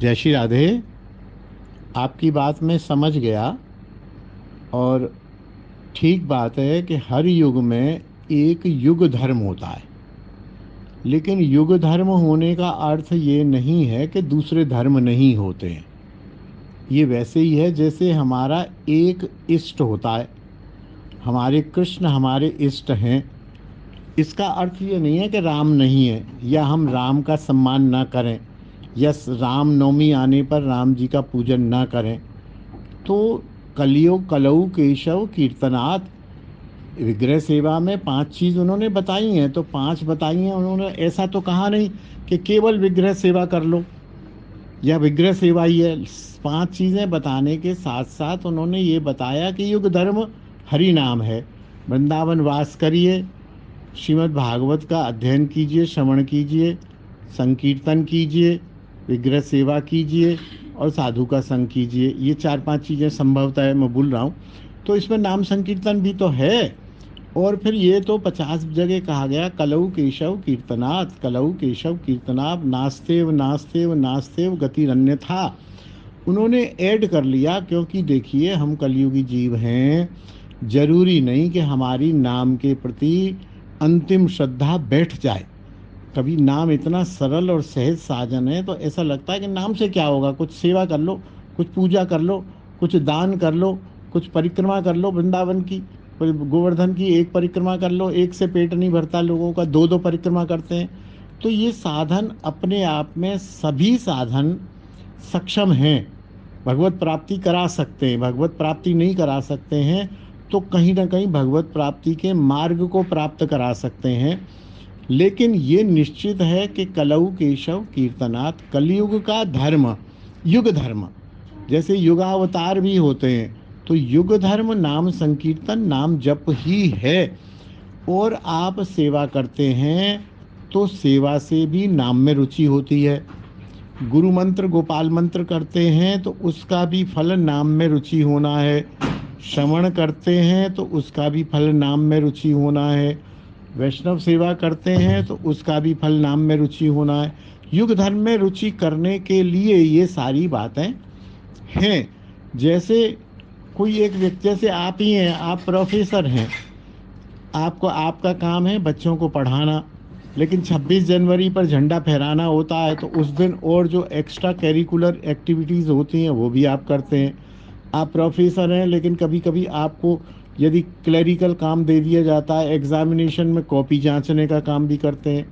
जय श्री राधे। आपकी बात मैं समझ गया और ठीक बात है कि हर युग में एक युग धर्म होता है, लेकिन युग धर्म होने का अर्थ ये नहीं है कि दूसरे धर्म नहीं होते हैं। ये वैसे ही है जैसे हमारा एक इष्ट होता है। हमारे कृष्ण हमारे इष्ट हैं। इसका अर्थ ये नहीं है कि राम नहीं है या हम राम का सम्मान ना करें या राम नवमी आने पर राम जी का पूजन ना करें। तो कलियुग कलऊ केशव कीर्तनात्, विग्रह सेवा में 5 चीज़ उन्होंने बताई हैं, तो 5 बताई हैं उन्होंने। ऐसा तो कहा नहीं कि केवल विग्रह सेवा कर लो या विग्रह सेवा ही है। 5 चीज़ें बताने के साथ साथ उन्होंने ये बताया कि युग धर्म हरि नाम है। वृंदावन वास करिए, श्रीमद् भागवत का अध्ययन कीजिए, श्रवण कीजिए, संकीर्तन कीजिए, विग्रह सेवा कीजिए और साधु का संग कीजिए। ये 4-5 चीज़ें संभवतः है, मैं भूल रहा हूँ। तो इसमें नाम संकीर्तन भी तो है। और फिर ये तो 50 जगह कहा गया कलऊ केशव कीर्तनात्, कलऊ केशव कीर्तनात्, नास्तेव नास्तेव नास्तेव गतिरन्यथा। उन्होंने ऐड कर लिया, क्योंकि देखिए हम कलयुगी जीव हैं। जरूरी नहीं कि हमारी नाम के प्रति अंतिम श्रद्धा बैठ जाए। कभी नाम इतना सरल और सहज साजन है तो ऐसा लगता है कि नाम से क्या होगा, कुछ सेवा कर लो, कुछ पूजा कर लो, कुछ दान कर लो, कुछ परिक्रमा कर लो वृंदावन की, गोवर्धन की एक परिक्रमा कर लो। एक से पेट नहीं भरता लोगों का, 2-2 परिक्रमा करते हैं। तो ये साधन अपने आप में सभी साधन सक्षम हैं, भगवत प्राप्ति करा सकते हैं। भगवत प्राप्ति नहीं करा सकते हैं तो कहीं ना कहीं भगवत प्राप्ति के मार्ग को प्राप्त करा सकते हैं। लेकिन ये निश्चित है कि कलऊ केशव कीर्तनात्, कलयुग का धर्म, युग धर्म, जैसे युगावतार भी होते हैं तो युग धर्म नाम संकीर्तन नाम जप ही है। और आप सेवा करते हैं तो सेवा से भी नाम में रुचि होती है। गुरु मंत्र गोपाल मंत्र करते हैं तो उसका भी फल नाम में रुचि होना है। श्रवण करते हैं तो उसका भी फल नाम में रुचि होना है। वैष्णव सेवा करते हैं तो उसका भी फल नाम में रुचि होना है। युग धर्म में रुचि करने के लिए ये सारी बातें हैं। जैसे कोई एक व्यक्ति, जैसे आप ही हैं, आप प्रोफेसर हैं, आपको आपका काम है बच्चों को पढ़ाना, लेकिन 26 जनवरी पर झंडा फहराना होता है तो उस दिन और जो एक्स्ट्रा करिकुलर एक्टिविटीज़ होती हैं वो भी आप करते हैं। आप प्रोफेसर हैं, लेकिन कभी कभी आपको यदि क्लरिकल काम दे दिया जाता है, एग्जामिनेशन में कॉपी जांचने का काम भी करते हैं।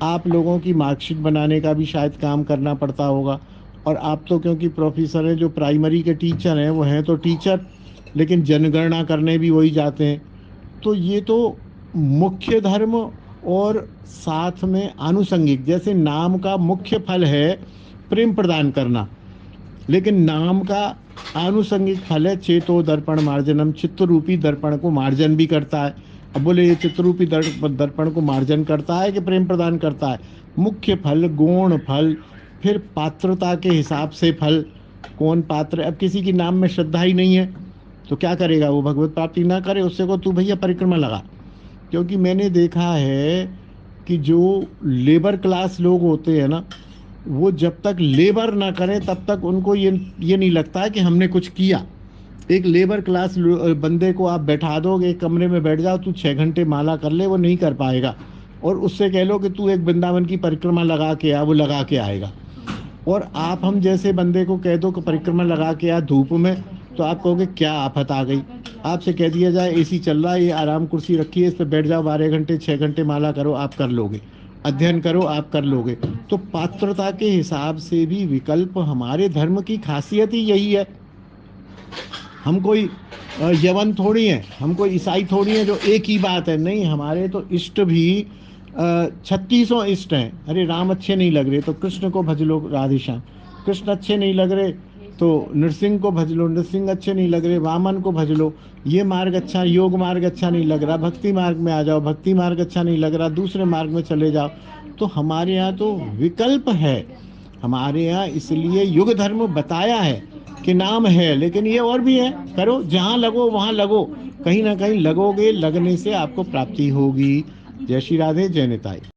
आप लोगों की मार्कशीट बनाने का भी शायद काम करना पड़ता होगा। और आप तो क्योंकि प्रोफेसर हैं, जो प्राइमरी के टीचर हैं वो हैं तो टीचर, लेकिन जनगणना करने भी वही जाते हैं। तो ये तो मुख्य धर्म और साथ में आनुषंगिक, जैसे नाम का मुख्य फल है प्रेम प्रदान करना, लेकिन नाम का आनुषंगिक फल है चेतो दर्पण मार्जनम, चित्त रूपी दर्पण को मार्जन भी करता है। अब बोले ये चित्त रूपी दर्पण को मार्जन करता है कि प्रेम प्रदान करता है? मुख्य फल, गौण फल, फिर पात्रता के हिसाब से फल। कौन पात्र? अब किसी की नाम में श्रद्धा ही नहीं है तो क्या करेगा वो? भगवत प्राप्ति ना करे, उससे को तू भैया परिक्रमा लगा। क्योंकि मैंने देखा है कि जो लेबर क्लास लोग होते हैं ना, वो जब तक लेबर ना करें तब तक उनको ये नहीं लगता है कि हमने कुछ किया। एक लेबर क्लास बंदे को आप बैठा दोगे, एक कमरे में बैठ जाओ, तू 6 घंटे माला कर ले, वो नहीं कर पाएगा। और उससे कह लो कि तू एक वृंदावन की परिक्रमा लगा के आ, वो लगा के आएगा। और आप हम जैसे बंदे को कह दो कि परिक्रमा लगा के आ धूप में, तो आप कहोगे क्या आफत आ गई। आपसे कह दिया जाए एसी चल रहा है, ये आराम कुर्सी रखी है, इस पर बैठ जाओ 12 घंटे 6 घंटे माला करो, आप कर लोगे। अध्ययन करो, आप कर लोगे। तो पात्रता के हिसाब से भी विकल्प, हमारे धर्म की खासियत ही यही है। हम कोई यवन थोड़ी हैं, हम कोई ईसाई थोड़ी हैं जो एक ही बात है। नहीं, हमारे तो इष्ट भी 3600 इष्ट हैं। अरे राम अच्छे नहीं लग रहे तो कृष्ण को भज लो, राधे श्याम। कृष्ण अच्छे नहीं लग रहे तो नृसिंह को भज लो, नृसिंह अच्छे नहीं लग रहे वामन को भज लो। ये मार्ग अच्छा, योग मार्ग अच्छा नहीं लग रहा, भक्ति मार्ग में आ जाओ, भक्ति मार्ग अच्छा नहीं लग रहा, दूसरे मार्ग में चले जाओ। तो हमारे यहाँ तो विकल्प है। हमारे यहाँ इसलिए युग धर्म बताया है कि नाम है, लेकिन ये और भी है। करो, जहाँ लगो वहाँ लगो, कहीं ना कहीं लगोगे, लगने से आपको प्राप्ति होगी। जय श्री राधे, जय निताई।